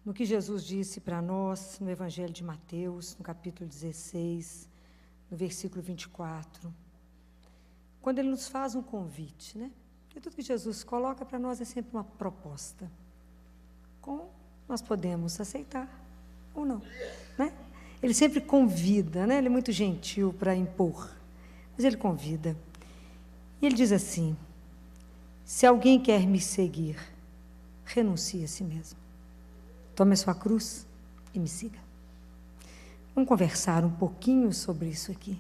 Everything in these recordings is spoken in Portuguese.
no que Jesus disse para nós no Evangelho de Mateus, no capítulo 16, no versículo 24, quando ele nos faz um convite, né? Porque tudo que Jesus coloca para nós é sempre uma proposta, nós podemos aceitar ou não, né? Ele sempre convida, né? Ele é muito gentil para impor, mas ele convida. E ele diz assim: se alguém quer me seguir, renuncie a si mesmo. Tome a sua cruz e me siga. Vamos conversar um pouquinho sobre isso aqui.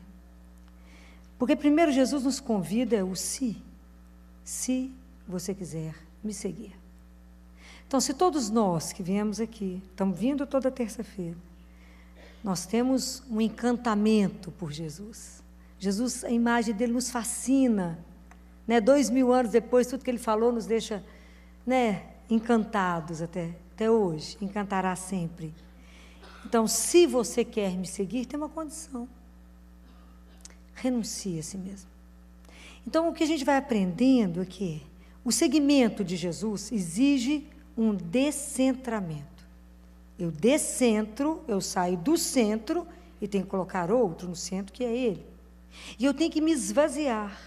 Porque primeiro Jesus nos convida o se você quiser me seguir. Então, se todos nós que viemos aqui, estamos vindo toda terça-feira, nós temos um encantamento por Jesus. Jesus, a imagem dele nos fascina, né? 2000 anos depois, tudo que ele falou nos deixa, né, encantados até hoje, encantará sempre. Então, se você quer me seguir, tem uma condição: renuncie a si mesmo. Então, o que a gente vai aprendendo é que o seguimento de Jesus exige um descentramento. Eu descentro, eu saio do centro e tenho que colocar outro no centro, que é Ele. E eu tenho que me esvaziar.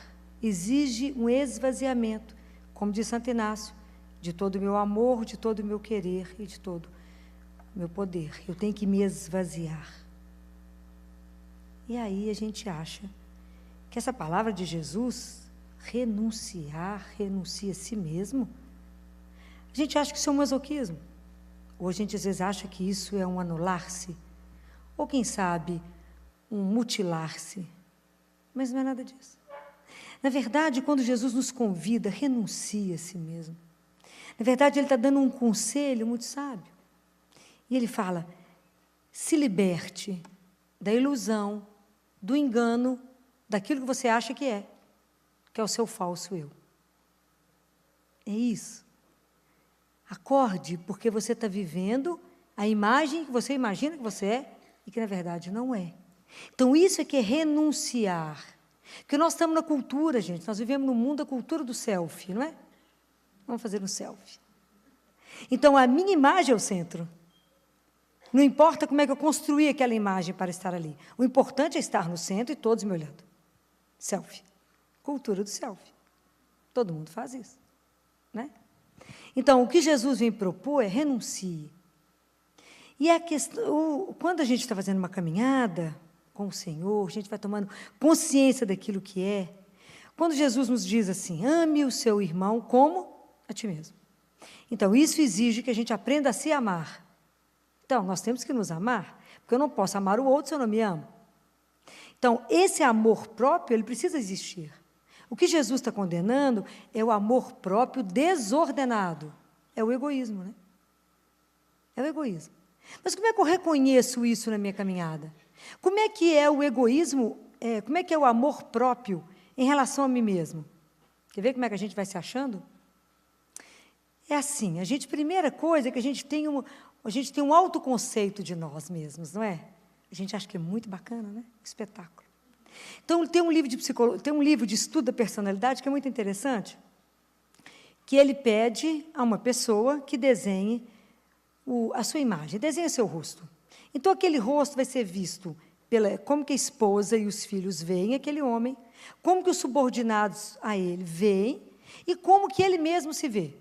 Exige um esvaziamento, como diz Santo Inácio, de todo o meu amor, de todo o meu querer e de todo o meu poder. Eu tenho que me esvaziar. E aí a gente acha que essa palavra de Jesus, renunciar, renuncia a si mesmo, a gente acha que isso é um masoquismo. Ou a gente às vezes acha que isso é um anular-se, ou quem sabe, um mutilar-se. Mas não é nada disso. Na verdade, quando Jesus nos convida, renuncie a si mesmo. Na verdade, Ele está dando um conselho muito sábio. E Ele fala: se liberte da ilusão, do engano, daquilo que você acha que é o seu falso eu. É isso. Acorde, porque você está vivendo a imagem que você imagina que você é e que, na verdade, não é. Então, isso é que é renunciar. Porque nós estamos na cultura, gente, nós vivemos no mundo da cultura do selfie, não é? Vamos fazer um selfie. Então, a minha imagem é o centro. Não importa como é que eu construí aquela imagem para estar ali. O importante é estar no centro e todos me olhando. Selfie. Cultura do selfie. Todo mundo faz isso, né? Então, o que Jesus vem propor é renuncie. E a questão, quando a gente está fazendo uma caminhada com o Senhor, a gente vai tomando consciência daquilo que é. Quando Jesus nos diz assim: ame o seu irmão como a ti mesmo. Então, isso exige que a gente aprenda a se amar. Então, nós temos que nos amar, porque eu não posso amar o outro se eu não me amo. Então, esse amor próprio, ele precisa existir. O que Jesus está condenando é o amor próprio desordenado. É o egoísmo, né? É o egoísmo. Mas como é que eu reconheço isso na minha caminhada? Como é que é o egoísmo, como é que é o amor próprio em relação a mim mesmo? Quer ver como é que a gente vai se achando? É assim, primeira coisa é que a gente tem um autoconceito de nós mesmos, não é? A gente acha que é muito bacana, né? Espetáculo. Então, tem um livro de estudo da personalidade que é muito interessante, que ele pede a uma pessoa que desenhe a sua imagem, desenhe seu rosto. Então, aquele rosto vai ser visto como que a esposa e os filhos veem aquele homem, como que os subordinados a ele veem e como que ele mesmo se vê.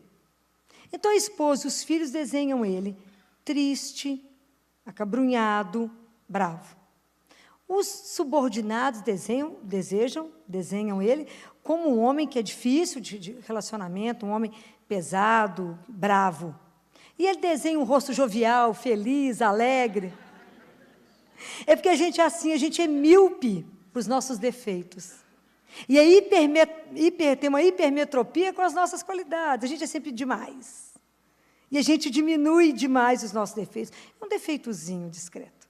Então, a esposa e os filhos desenham ele triste, acabrunhado, bravo. Os subordinados desenham ele como um homem que é difícil de relacionamento, um homem pesado, bravo. E ele desenha um rosto jovial, feliz, alegre. É porque a gente é assim, a gente é míope para os nossos defeitos. E aí tem uma hipermetropia com as nossas qualidades. A gente é sempre demais. E a gente diminui demais os nossos defeitos. É um defeitozinho discreto,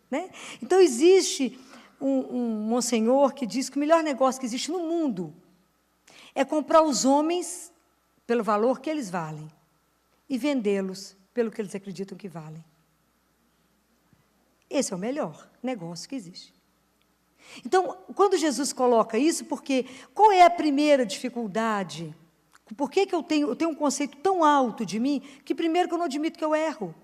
né? Então, existe um monsenhor que diz que o melhor negócio que existe no mundo é comprar os homens pelo valor que eles valem e vendê-los pelo que eles acreditam que valem. Esse é o melhor negócio que existe. Então, quando Jesus coloca isso, porque qual é a primeira dificuldade? Por que eu tenho um conceito tão alto de mim, que primeiro que eu não admito que eu erro?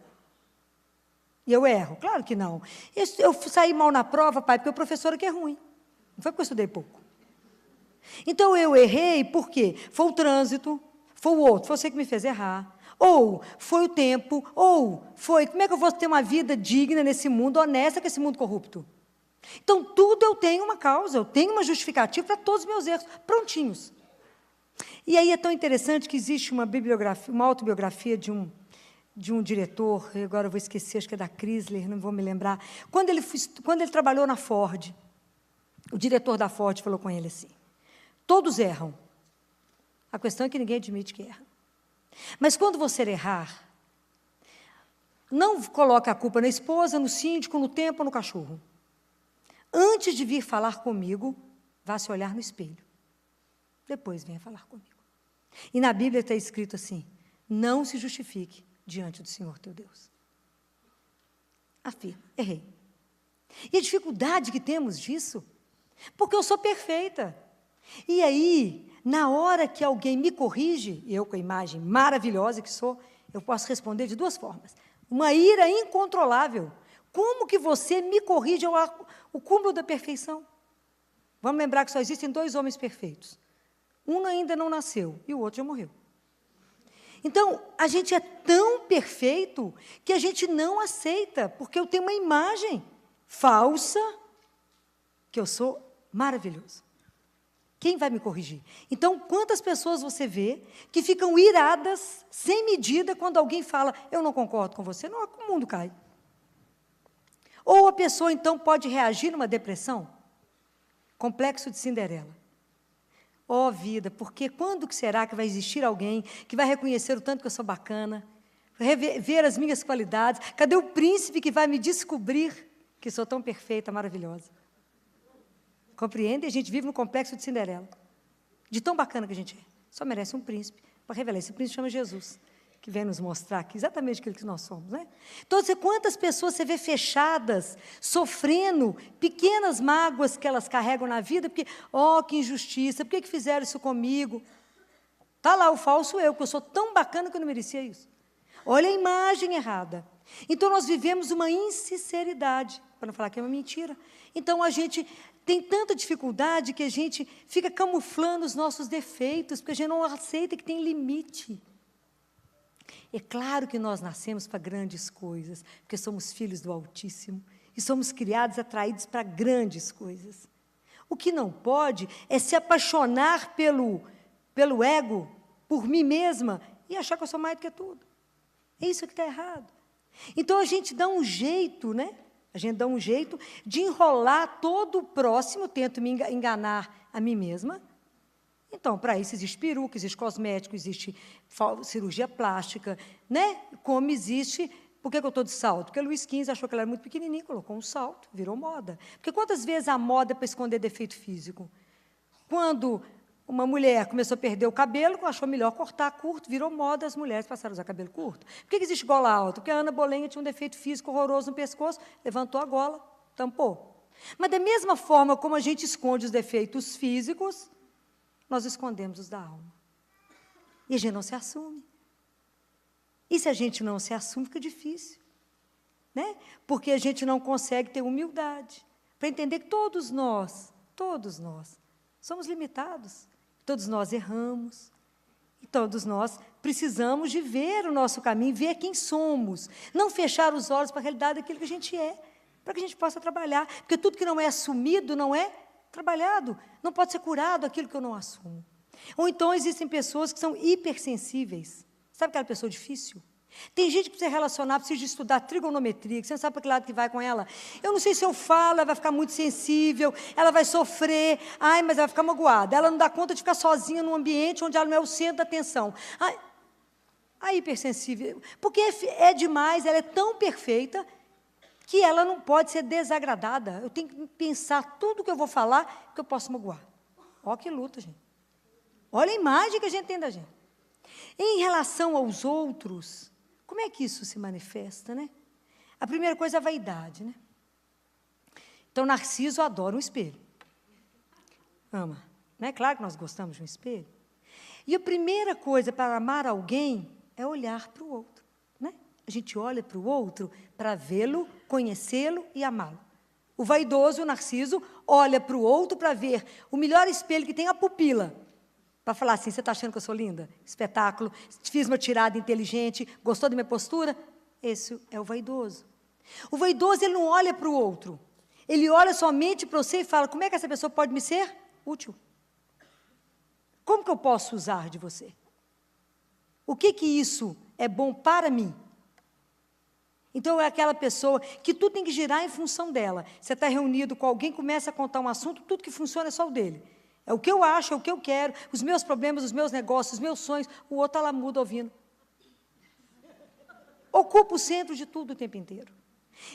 E eu erro? Claro que não. Eu saí mal na prova, pai, porque o professor aqui é ruim. Não foi porque eu estudei pouco. Então, eu errei por quê? Foi o trânsito, foi o outro, foi você que me fez errar. Ou foi o tempo, ou foi... Como é que eu vou ter uma vida digna nesse mundo, honesta com esse mundo corrupto? Então, tudo eu tenho uma causa, eu tenho uma justificativa para todos os meus erros, prontinhos. E aí é tão interessante que existe uma bibliografia, uma autobiografia de um diretor, agora eu vou esquecer, acho que é da Chrysler, não vou me lembrar. Quando ele trabalhou na Ford, o diretor da Ford falou com ele assim, todos erram. A questão é que ninguém admite que erra. Mas quando você errar, não coloque a culpa na esposa, no síndico, no tempo ou no cachorro. Antes de vir falar comigo, vá se olhar no espelho. Depois venha falar comigo. E na Bíblia está escrito assim, não se justifique diante do Senhor teu Deus. Afirma, errei. E a dificuldade que temos disso, porque eu sou perfeita. E aí, na hora que alguém me corrige, eu com a imagem maravilhosa que sou, eu posso responder de duas formas. Uma ira incontrolável. Como que você me corrige o cúmulo da perfeição? Vamos lembrar que só existem 2 homens perfeitos. Um ainda não nasceu e o outro já morreu. Então, a gente é tão perfeito que a gente não aceita, porque eu tenho uma imagem falsa que eu sou maravilhoso. Quem vai me corrigir? Então, quantas pessoas você vê que ficam iradas, sem medida, quando alguém fala, eu não concordo com você, não, o mundo cai. Ou a pessoa, então, pode reagir numa depressão, complexo de Cinderela. Ó vida, porque quando que será que vai existir alguém que vai reconhecer o tanto que eu sou bacana, ver as minhas qualidades? Cadê o príncipe que vai me descobrir que sou tão perfeita, maravilhosa? Compreende? A gente vive no complexo de Cinderela. De tão bacana que a gente é. Só merece um príncipe para revelar. Esse príncipe chama Jesus, que vem nos mostrar aqui exatamente aquilo que nós somos. Né? Então, quantas pessoas você vê fechadas, sofrendo pequenas mágoas que elas carregam na vida, porque, que injustiça, por que fizeram isso comigo? Está lá o falso eu, que eu sou tão bacana que eu não merecia isso. Olha a imagem errada. Então, nós vivemos uma insinceridade, para não falar que é uma mentira. Então, a gente tem tanta dificuldade que a gente fica camuflando os nossos defeitos, porque a gente não aceita que tem limite. É claro que nós nascemos para grandes coisas, porque somos filhos do Altíssimo, e somos criados, atraídos para grandes coisas. O que não pode é se apaixonar pelo ego, por mim mesma, e achar que eu sou mais do que tudo. É isso que está errado. Então, a gente dá um jeito, né? A gente dá um jeito de enrolar todo o próximo, tento me enganar a mim mesma. Então, para isso existe peruca, existe cosmético, existe cirurgia plástica, né? Como existe... Por que eu estou de salto? Porque o Luiz XV achou que ela era muito pequenininha, colocou um salto, virou moda. Porque quantas vezes a moda é para esconder defeito físico? Quando uma mulher começou a perder o cabelo, achou melhor cortar curto, virou moda, as mulheres passaram a usar cabelo curto. Por que existe gola alta? Porque a Ana Bolenha tinha um defeito físico horroroso no pescoço, levantou a gola, tampou. Mas, da mesma forma como a gente esconde os defeitos físicos, nós escondemos os da alma. E a gente não se assume. E se a gente não se assume, fica difícil. Né? Porque a gente não consegue ter humildade para entender que todos nós, somos limitados. Todos nós erramos. E todos nós precisamos de ver o nosso caminho, ver quem somos. Não fechar os olhos para a realidade daquilo que a gente é, para que a gente possa trabalhar. Porque tudo que não é assumido não é trabalhado. Não pode ser curado aquilo que eu não assumo. Ou então existem pessoas que são hipersensíveis. Sabe aquela pessoa difícil? Tem gente que precisa relacionar, precisa de estudar trigonometria, que você não sabe para que lado que vai com ela. Eu não sei se eu falo, ela vai ficar muito sensível, ela vai sofrer, mas ela vai ficar magoada. Ela não dá conta de ficar sozinha num ambiente onde ela não é o centro da atenção. A hipersensível, porque é demais, ela é tão perfeita que ela não pode ser desagradada. Eu tenho que pensar tudo que eu vou falar que eu posso magoar. Olha que luta, gente. Olha a imagem que a gente tem da gente. Em relação aos outros, como é que isso se manifesta, né? A primeira coisa é a vaidade, né? Então, Narciso adora um espelho. Ama. Não é claro que nós gostamos de um espelho? E a primeira coisa para amar alguém é olhar para o outro, né? A gente olha para o outro para vê-lo, conhecê-lo e amá-lo. O vaidoso, o narciso, olha para o outro para ver o melhor espelho que tem, a pupila. Para falar assim, você está achando que eu sou linda? Espetáculo, fiz uma tirada inteligente, gostou da minha postura? Esse é o vaidoso. O vaidoso, ele não olha para o outro. Ele olha somente para você e fala, como é que essa pessoa pode me ser útil? Como que eu posso usar de você? O que isso é bom para mim? Então, é aquela pessoa que tudo tem que girar em função dela. Você está reunido com alguém, começa a contar um assunto, tudo que funciona é só o dele. É o que eu acho, é o que eu quero, os meus problemas, os meus negócios, os meus sonhos, o outro está lá mudo ouvindo. Ocupa o centro de tudo o tempo inteiro.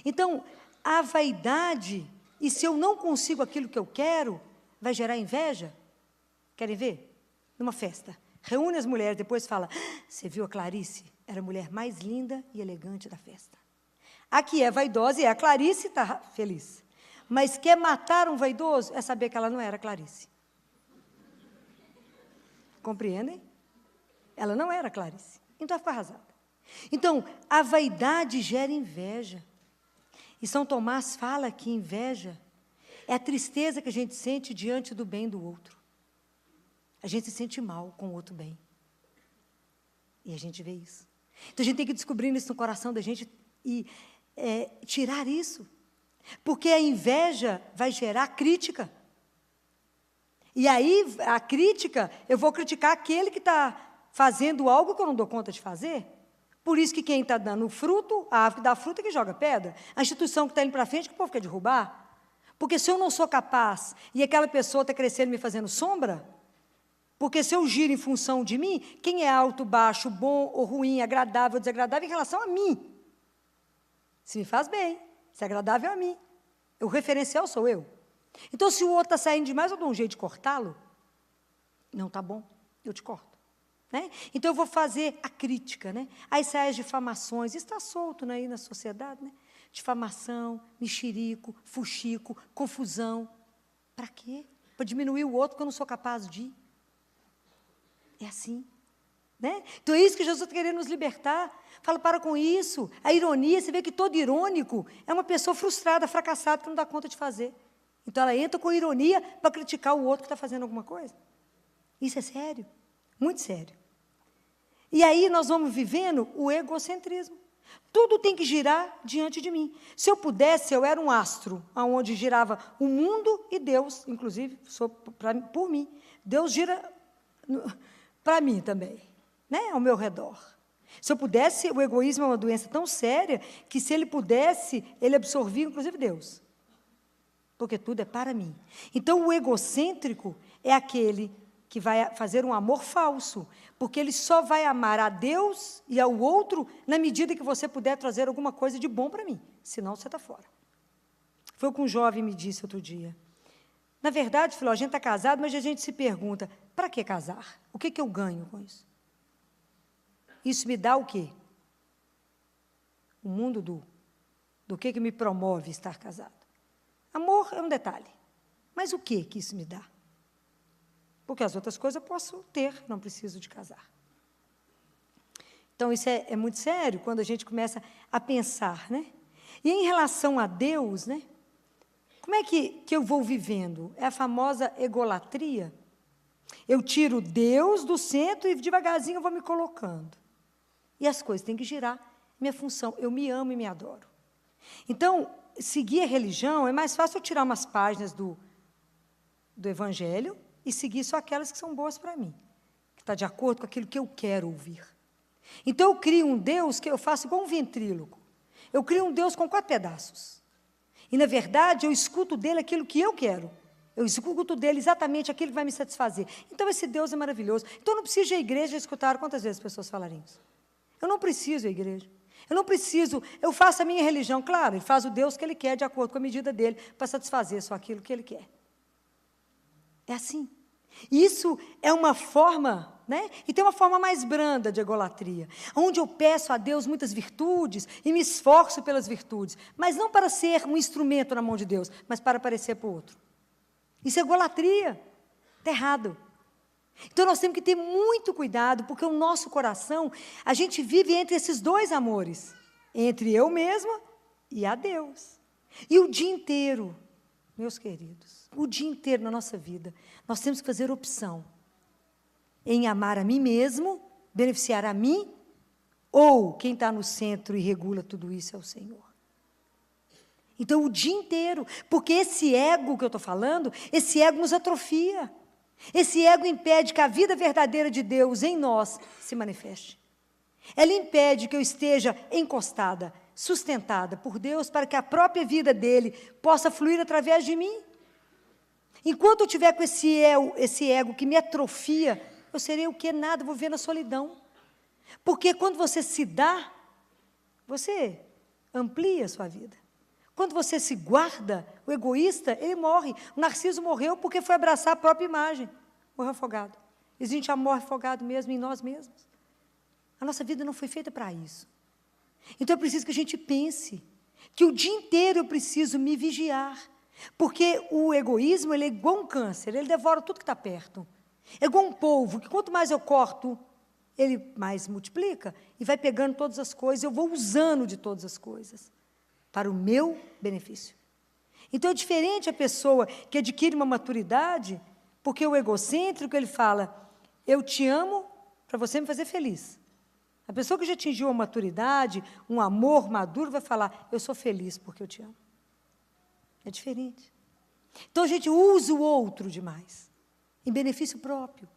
Então, a vaidade, e se eu não consigo aquilo que eu quero, vai gerar inveja? Querem ver? Numa festa. Reúne as mulheres, depois fala, você viu a Clarice? Era a mulher mais linda e elegante da festa. A que é vaidosa, e a Clarice está feliz. Mas quer matar um vaidoso, é saber que ela não era Clarice. Compreendem? Ela não era Clarice. Então, ela ficou arrasada. Então, a vaidade gera inveja. E São Tomás fala que inveja é a tristeza que a gente sente diante do bem do outro. A gente se sente mal com o outro bem. E a gente vê isso. Então, a gente tem que descobrir isso no coração da gente e tirar isso. Porque a inveja vai gerar crítica. E aí, a crítica, eu vou criticar aquele que está fazendo algo que eu não dou conta de fazer. Por isso que quem está dando fruto, a árvore que dá fruto é que joga pedra. A instituição que está indo para frente, que o povo quer derrubar. Porque se eu não sou capaz, e aquela pessoa está crescendo me fazendo sombra, porque se eu giro em função de mim, quem é alto, baixo, bom ou ruim, agradável ou desagradável em relação a mim? Se me faz bem, se é agradável a mim. O referencial sou eu. Então, se o outro está saindo demais, eu dou um jeito de cortá-lo. Não está bom, eu te corto. Né? Então, eu vou fazer a crítica. Né? Aí saem as difamações, isso está solto, né, aí na sociedade. Né? Difamação, mexerico, fuxico, confusão. Para quê? Para diminuir o outro que eu não sou capaz de. É assim. Né? Então, é isso que Jesus está querendo nos libertar. Fala, para com isso. A ironia, você vê que todo irônico é uma pessoa frustrada, fracassada, que não dá conta de fazer. Então, ela entra com ironia para criticar o outro que está fazendo alguma coisa. Isso é sério, muito sério. E aí nós vamos vivendo o egocentrismo. Tudo tem que girar diante de mim. Se eu pudesse, eu era um astro, onde girava o mundo e Deus, inclusive, por mim. Deus gira para mim também, né, ao meu redor. Se eu pudesse, o egoísmo é uma doença tão séria que, se ele pudesse, ele absorvia, inclusive, Deus. Porque tudo é para mim. Então, o egocêntrico é aquele que vai fazer um amor falso, porque ele só vai amar a Deus e ao outro na medida que você puder trazer alguma coisa de bom para mim, senão você está fora. Foi o que um jovem me disse outro dia. Na verdade, falou, a gente está casado, mas a gente se pergunta, para que casar? O que eu ganho com isso? Isso me dá o quê? O mundo do que me promove estar casado. Amor é um detalhe, mas o que isso me dá? Porque as outras coisas eu posso ter, não preciso de casar. Então, isso é muito sério, quando a gente começa a pensar, né? E em relação a Deus, né? Como é que eu vou vivendo? É a famosa egolatria. Eu tiro Deus do centro e devagarzinho eu vou me colocando. E as coisas têm que girar. Minha função, eu me amo e me adoro. Então, seguir a religião, é mais fácil eu tirar umas páginas do Evangelho e seguir só aquelas que são boas para mim, que está de acordo com aquilo que eu quero ouvir. Então, eu crio um Deus que eu faço igual um ventríloco. Eu crio um Deus com 4 pedaços. E, na verdade, eu escuto dele aquilo que eu quero. Eu escuto dele exatamente aquilo que vai me satisfazer. Então, esse Deus é maravilhoso. Então, eu não preciso ir à igreja escutar. Quantas vezes as pessoas falarem isso? Eu não preciso ir à igreja. Eu não preciso, eu faço a minha religião, claro, ele faz o Deus que ele quer, de acordo com a medida dele, para satisfazer só aquilo que ele quer. É assim. Isso é uma forma, né? E tem uma forma mais branda de egolatria, onde eu peço a Deus muitas virtudes e me esforço pelas virtudes, mas não para ser um instrumento na mão de Deus, mas para aparecer para o outro. Isso é egolatria. Está errado. Então, nós temos que ter muito cuidado, porque o nosso coração, a gente vive entre esses 2 amores. entre eu mesma e a Deus. E o dia inteiro, meus queridos, o dia inteiro na nossa vida, nós temos que fazer opção em amar a mim mesmo, beneficiar a mim, ou quem está no centro e regula tudo isso é o Senhor. Então, o dia inteiro, porque esse ego que eu estou falando, esse ego nos atrofia. Esse ego impede que a vida verdadeira de Deus em nós se manifeste. Ela impede que eu esteja encostada, sustentada por Deus, para que a própria vida dele possa fluir através de mim. Enquanto eu tiver com esse ego que me atrofia, eu serei o que? Nada, vou viver na solidão. Porque quando você se dá, você amplia a sua vida. Quando você se guarda, o egoísta, ele morre. O Narciso morreu porque foi abraçar a própria imagem. Morreu afogado. Existe a morte afogado mesmo em nós mesmos. A nossa vida não foi feita para isso. Então é preciso que a gente pense que o dia inteiro eu preciso me vigiar. Porque o egoísmo, ele é igual um câncer, ele devora tudo que está perto. É igual um polvo, que quanto mais eu corto, ele mais multiplica e vai pegando todas as coisas, eu vou usando de todas as coisas para o meu benefício. Então, é diferente a pessoa que adquire uma maturidade, porque o egocêntrico, ele fala, eu te amo para você me fazer feliz. A pessoa que já atingiu a maturidade, um amor maduro, vai falar, eu sou feliz porque eu te amo. É diferente. Então, a gente usa o outro demais, em benefício próprio.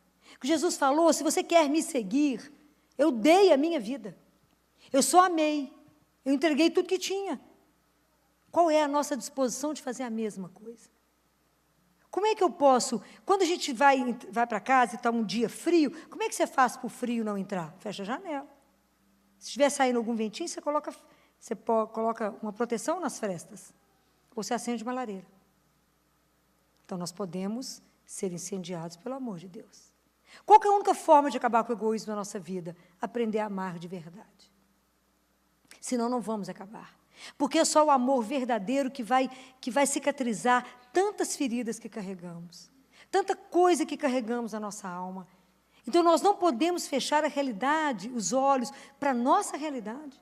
O Jesus falou, se você quer me seguir, eu dei a minha vida. Eu só amei. Eu entreguei tudo que tinha. Qual é a nossa disposição de fazer a mesma coisa? Como é que eu posso, quando a gente vai para casa e está um dia frio, como é que você faz para o frio não entrar? Fecha a janela. Se estiver saindo algum ventinho, você coloca uma proteção nas frestas. Ou você acende uma lareira. Então, nós podemos ser incendiados pelo amor de Deus. Qual que é a única forma de acabar com o egoísmo na nossa vida? Aprender a amar de verdade. Senão, não vamos acabar. Porque é só o amor verdadeiro que vai cicatrizar tantas feridas que carregamos, tanta coisa que carregamos na nossa alma. Então, nós não podemos fechar a realidade, os olhos, para a nossa realidade.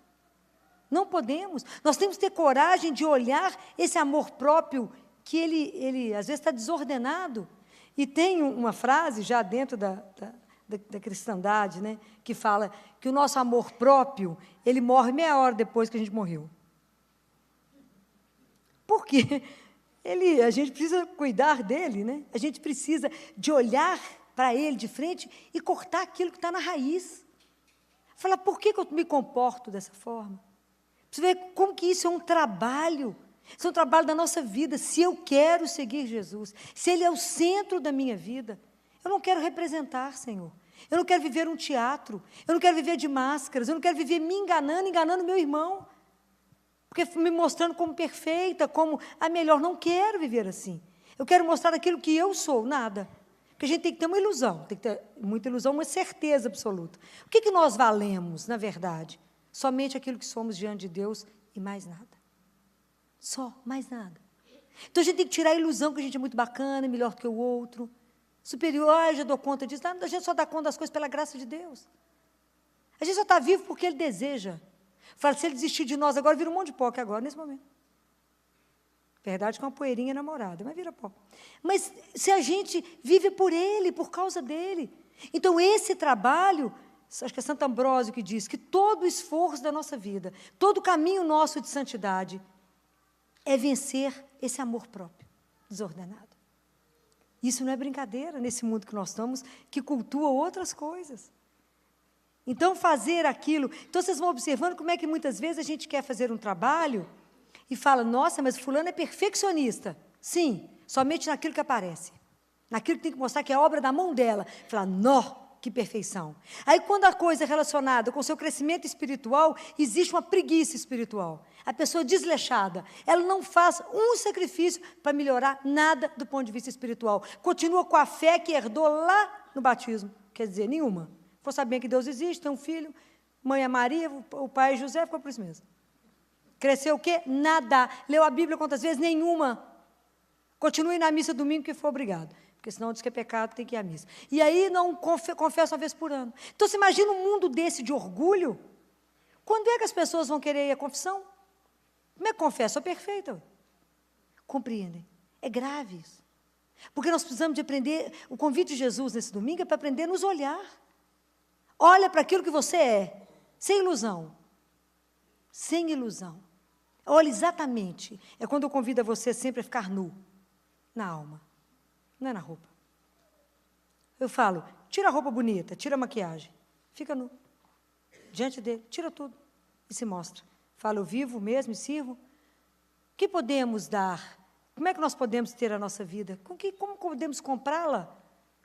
Não podemos. Nós temos que ter coragem de olhar esse amor próprio, que ele às vezes está desordenado. E tem uma frase já dentro da cristandade, né, que fala que o nosso amor próprio, ele morre meia hora depois que a gente morreu. Porque a gente precisa cuidar dele, né? A gente precisa de olhar para ele de frente e cortar aquilo que está na raiz. Falar, por que eu me comporto dessa forma? Você vê como que isso é um trabalho. Isso é um trabalho da nossa vida. Se eu quero seguir Jesus, se Ele é o centro da minha vida, eu não quero representar, Senhor. Eu não quero viver um teatro. Eu não quero viver de máscaras. Eu não quero viver me enganando meu irmão. Porque me mostrando como perfeita, como a melhor. Não quero viver assim. Eu quero mostrar aquilo que eu sou, nada. Porque a gente tem que ter uma ilusão, tem que ter muita ilusão, uma certeza absoluta. O que nós valemos, na verdade? Somente aquilo que somos diante de Deus e mais nada. Só, mais nada. Então, a gente tem que tirar a ilusão que a gente é muito bacana, melhor que o outro, superior, já dou conta disso. Não, a gente só dá conta das coisas pela graça de Deus. A gente só está vivo porque Ele deseja. Fala, se Ele desistir de nós agora, vira um monte de pó, que agora, nesse momento. Verdade que é uma poeirinha namorada, mas vira pó. Mas se a gente vive por Ele, por causa dEle. Então, esse trabalho, acho que é Santo Ambrósio que diz que todo o esforço da nossa vida, todo o caminho nosso de santidade, é vencer esse amor próprio, desordenado. Isso não é brincadeira nesse mundo que nós estamos, que cultua outras coisas. Então, fazer aquilo... Então, vocês vão observando como é que muitas vezes a gente quer fazer um trabalho e fala, nossa, mas fulano é perfeccionista. Sim, somente naquilo que aparece. Naquilo que tem que mostrar que é obra da mão dela. Fala, nó, que perfeição. Aí, quando a coisa é relacionada com o seu crescimento espiritual, existe uma preguiça espiritual. A pessoa desleixada, ela não faz um sacrifício para melhorar nada do ponto de vista espiritual. Continua com a fé que herdou lá no batismo. Quer dizer, nenhuma. Ficou sabendo que Deus existe, tem um filho, mãe é Maria, o pai é José, ficou por isso mesmo. Cresceu o quê? Nada. Leu a Bíblia quantas vezes? Nenhuma. Continue na missa domingo que for obrigado. Porque senão diz que é pecado, tem que ir à missa. E aí não confessa uma vez por ano. Então, você imagina um mundo desse de orgulho? Quando é que as pessoas vão querer ir à confissão? Como é que confessa? Sou perfeita. Compreendem? É grave isso. Porque nós precisamos de aprender, o convite de Jesus nesse domingo é para aprender a nos olhar. Olha para aquilo que você é, sem ilusão. Sem ilusão. Olha exatamente. É quando eu convido você sempre a ficar nu, na alma, não é na roupa. Eu falo, tira a roupa bonita, tira a maquiagem, fica nu. Diante dele, tira tudo e se mostra. Fala, eu vivo mesmo e sirvo. O que podemos dar? Como é que nós podemos ter a nossa vida? Como podemos comprá-la?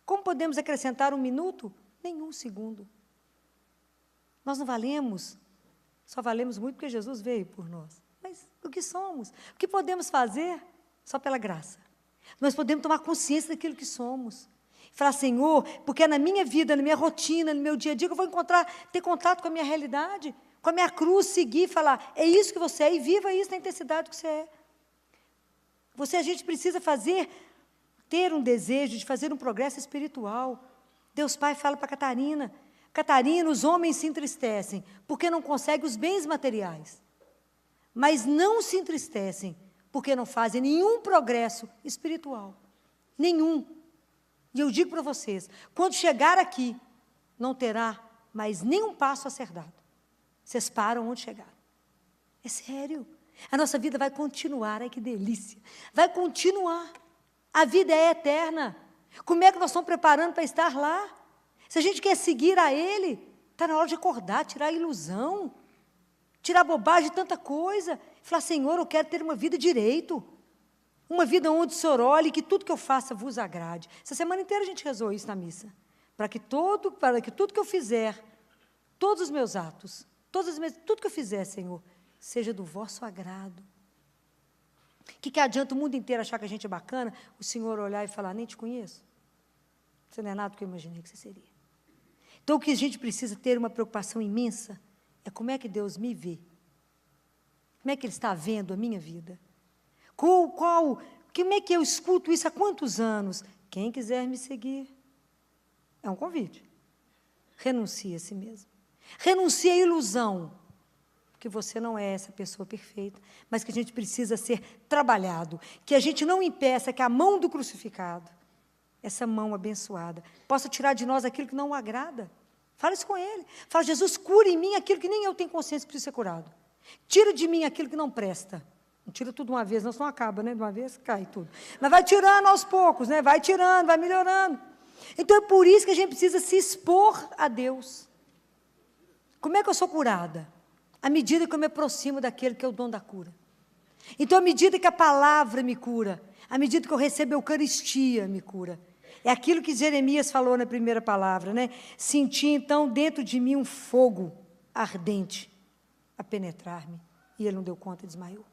Como podemos acrescentar 1 minuto? Nenhum segundo. Nós não valemos, só valemos muito porque Jesus veio por nós. Mas o que somos? O que podemos fazer? Só pela graça. Nós podemos tomar consciência daquilo que somos. Falar, Senhor, porque é na minha vida, na minha rotina, no meu dia a dia, que eu vou ter contato com a minha realidade, com a minha cruz, seguir e falar, é isso que você é, e viva isso na intensidade que você é. A gente precisa ter um desejo de fazer um progresso espiritual. Deus Pai fala para Catarina, Catarina, os homens se entristecem, porque não conseguem os bens materiais. Mas não se entristecem, porque não fazem nenhum progresso espiritual. Nenhum. E eu digo para vocês, quando chegar aqui, não terá mais nenhum passo a ser dado. Vocês param onde chegaram. É sério. A nossa vida vai continuar, ai que delícia. Vai continuar. A vida é eterna. Como é que nós estamos preparando para estar lá? Se a gente quer seguir a Ele, está na hora de acordar, tirar a ilusão, tirar a bobagem de tanta coisa. Falar, Senhor, eu quero ter uma vida direito. Uma vida onde o Senhor olhe e que tudo que eu faça vos agrade. Essa semana inteira a gente rezou isso na missa. Para que tudo que eu fizer, todos os meus atos, tudo que eu fizer, Senhor, seja do vosso agrado. O que adianta o mundo inteiro achar que a gente é bacana, o Senhor olhar e falar, nem te conheço? Você não é nada do que eu imaginei que você seria. Então, o que a gente precisa ter uma preocupação imensa é como é que Deus me vê. Como é que Ele está vendo a minha vida? Como é que eu escuto isso há quantos anos? Quem quiser me seguir, é um convite. Renuncie a si mesmo. Renuncie à ilusão, porque você não é essa pessoa perfeita, mas que a gente precisa ser trabalhado, que a gente não impeça que a mão do crucificado, essa mão abençoada, possa tirar de nós aquilo que não o agrada. Fala isso com Ele. Fala, Jesus, cura em mim aquilo que nem eu tenho consciência que precisa ser curado. Tira de mim aquilo que não presta. Não tira tudo de uma vez, não acaba, né? De uma vez cai tudo. Mas vai tirando aos poucos, né? Vai tirando, vai melhorando. Então, é por isso que a gente precisa se expor a Deus. Como é que eu sou curada? À medida que eu me aproximo daquele que é o dom da cura. Então, à medida que a palavra me cura, à medida que eu recebo a Eucaristia, me cura. É aquilo que Jeremias falou na primeira palavra, né? Senti, então, dentro de mim um fogo ardente a penetrar-me. E ele não deu conta e desmaiou.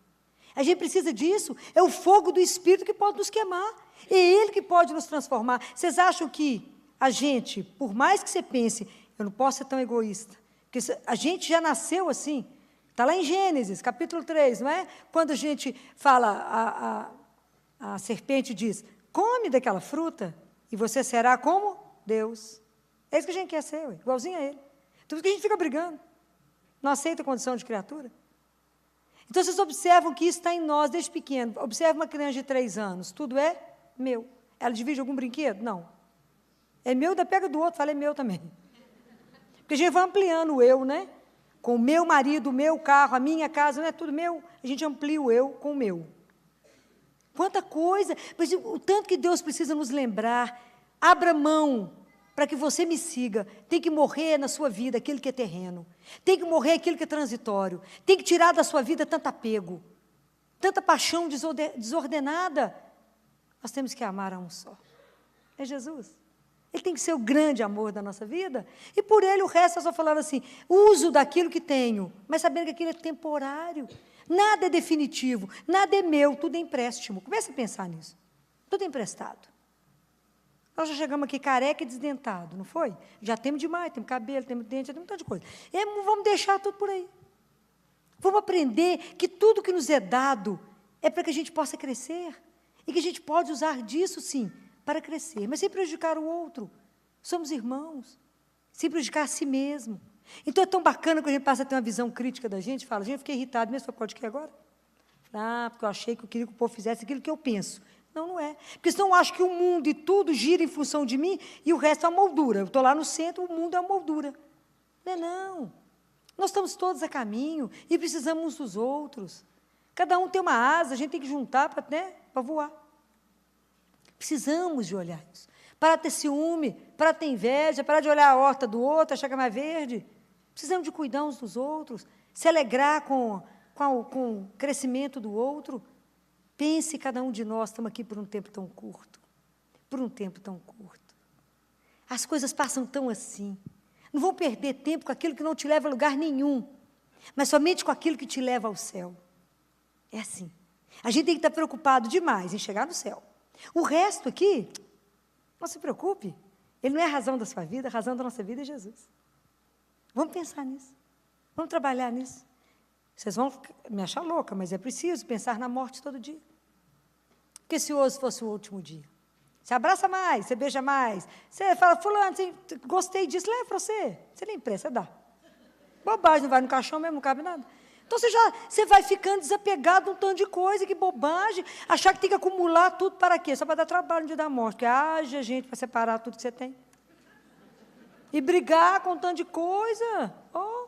A gente precisa disso. É o fogo do Espírito que pode nos queimar. É Ele que pode nos transformar. Vocês acham que a gente, por mais que você pense, eu não posso ser tão egoísta, porque a gente já nasceu assim. Está lá em Gênesis, capítulo 3, não é? Quando a gente fala, a serpente diz, come daquela fruta e você será como Deus. É isso que a gente quer ser, igualzinho a Ele. Tudo que a gente fica brigando. Não aceita a condição de criatura. Então, vocês observam que isso está em nós desde pequeno. Observa uma criança de 3 anos. Tudo é meu. Ela divide algum brinquedo? Não. É meu, ainda pega do outro, fala, é meu também. Porque a gente vai ampliando o eu, né? Com o meu marido, o meu carro, a minha casa, não é tudo meu. A gente amplia o eu com o meu. Quanta coisa. Mas o tanto que Deus precisa nos lembrar. Abra mão para que você me siga. Tem que morrer na sua vida aquilo que é terreno. Tem que morrer aquilo que é transitório. Tem que tirar da sua vida tanto apego, tanta paixão desordenada. Nós temos que amar a um só. É Jesus. Ele tem que ser o grande amor da nossa vida. E por ele o resto é só falar assim, uso daquilo que tenho, mas sabendo que aquilo é temporário. Nada é definitivo, nada é meu, tudo é empréstimo. Comece a pensar nisso. Tudo é emprestado. Nós já chegamos aqui careca e desdentado, não foi? Já temos demais, temos cabelo, temos dente, já temos um monte de coisa. E vamos deixar tudo por aí. Vamos aprender que tudo que nos é dado é para que a gente possa crescer. E que a gente pode usar disso, sim, para crescer. Mas sem prejudicar o outro. Somos irmãos. Sem prejudicar a si mesmo. Então é tão bacana quando a gente passa a ter uma visão crítica da gente, fala, gente, fiquei irritado, mesmo pode que agora? Porque eu achei que eu queria que o povo fizesse aquilo que eu penso. Não, não é. Porque senão eu acho que o mundo e tudo gira em função de mim e o resto é uma moldura. Eu estou lá no centro, o mundo é uma moldura. Não é não. Nós estamos todos a caminho e precisamos uns dos outros. Cada um tem uma asa, a gente tem que juntar para voar. Precisamos de olhar isso. Para ter ciúme, para ter inveja, para de olhar a horta do outro, achar que é mais verde. Precisamos de cuidar uns dos outros, se alegrar com o crescimento do outro. Pense, cada um de nós estamos aqui por um tempo tão curto. Por um tempo tão curto. As coisas passam tão assim. Não vão perder tempo com aquilo que não te leva a lugar nenhum, mas somente com aquilo que te leva ao céu. É assim. A gente tem que estar preocupado demais em chegar no céu. O resto aqui, não se preocupe. Ele não é a razão da sua vida, a razão da nossa vida é Jesus. Vamos pensar nisso. Vamos trabalhar nisso. Vocês vão me achar louca, mas é preciso pensar na morte todo dia. Porque se hoje fosse o último dia, você abraça mais, você beija mais, você fala, fulano, gostei disso, leva para você. Você nem presta, dá. Bobagem, não vai no caixão mesmo, não cabe nada. Então, você vai ficando desapegado de um tanto de coisa, que bobagem. Achar que tem que acumular tudo para quê? Só para dar trabalho no dia da morte. Porque haja gente para separar tudo que você tem. E brigar com um tanto de coisa. Oh.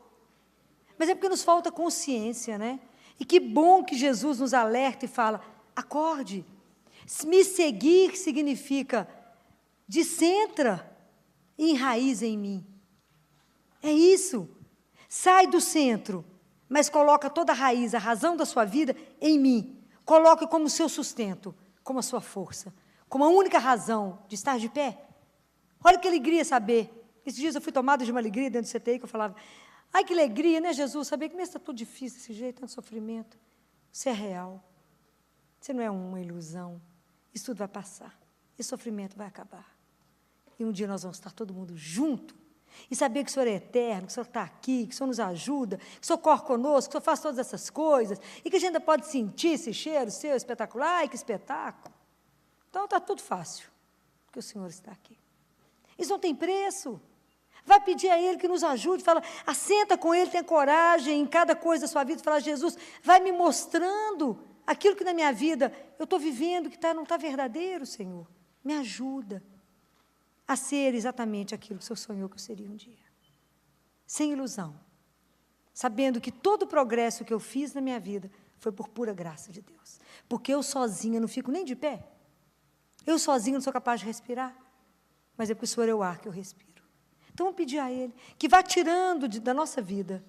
Mas é porque nos falta consciência, né? E que bom que Jesus nos alerta e fala, acorde. Me seguir significa descentra e enraiza em mim. É isso. Sai do centro, mas coloca toda a raiz, a razão da sua vida em mim. Coloque como seu sustento, como a sua força, como a única razão de estar de pé. Olha que alegria saber. Esses dias eu fui tomada de uma alegria dentro do CTI, que eu falava, ai, que alegria, né, Jesus? Saber que mesmo está tudo difícil desse jeito, tanto sofrimento. Você é real. Você não é uma ilusão. Isso tudo vai passar. Esse sofrimento vai acabar. E um dia nós vamos estar todo mundo junto. E saber que o Senhor é eterno, que o Senhor está aqui, que o Senhor nos ajuda, que o Senhor corre conosco, que o Senhor faz todas essas coisas, e que a gente ainda pode sentir esse cheiro seu espetacular. Ai, que espetáculo. Então está tudo fácil, porque o Senhor está aqui. Isso não tem preço. Vai pedir a Ele que nos ajude, fala, assenta com Ele, tenha coragem em cada coisa da sua vida, fala, Jesus, vai me mostrando aquilo que na minha vida eu estou vivendo, que não está verdadeiro, Senhor. Me ajuda a ser exatamente aquilo que o Senhor sonhou que eu seria um dia. Sem ilusão. Sabendo que todo o progresso que eu fiz na minha vida foi por pura graça de Deus. Porque eu sozinha não fico nem de pé. Eu sozinha não sou capaz de respirar. Mas é porque o Senhor é o ar que eu respiro. Então, vamos pedir a Ele que vá tirando da nossa vida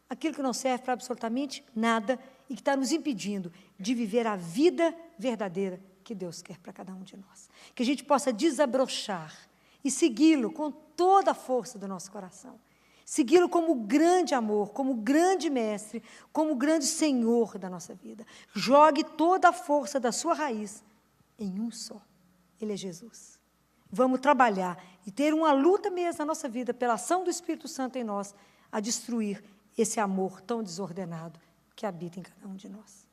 aquilo que não serve para absolutamente nada e que está nos impedindo de viver a vida verdadeira que Deus quer para cada um de nós. Que a gente possa desabrochar e segui-lo com toda a força do nosso coração. Segui-lo como grande amor, como grande mestre, como grande Senhor da nossa vida. Jogue toda a força da sua raiz em um só. Ele é Jesus. Vamos trabalhar e ter uma luta mesmo na nossa vida, pela ação do Espírito Santo em nós, a destruir esse amor tão desordenado que habita em cada um de nós.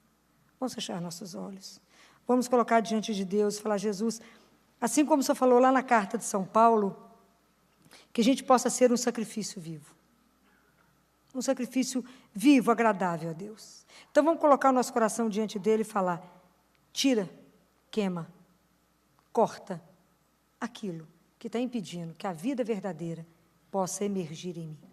Vamos fechar nossos olhos. Vamos colocar diante de Deus e falar, Jesus, assim como o Senhor falou lá na carta de São Paulo, que a gente possa ser um sacrifício vivo. Um sacrifício vivo, agradável a Deus. Então, vamos colocar o nosso coração diante dele e falar, tira, queima, corta aquilo que está impedindo que a vida verdadeira possa emergir em mim.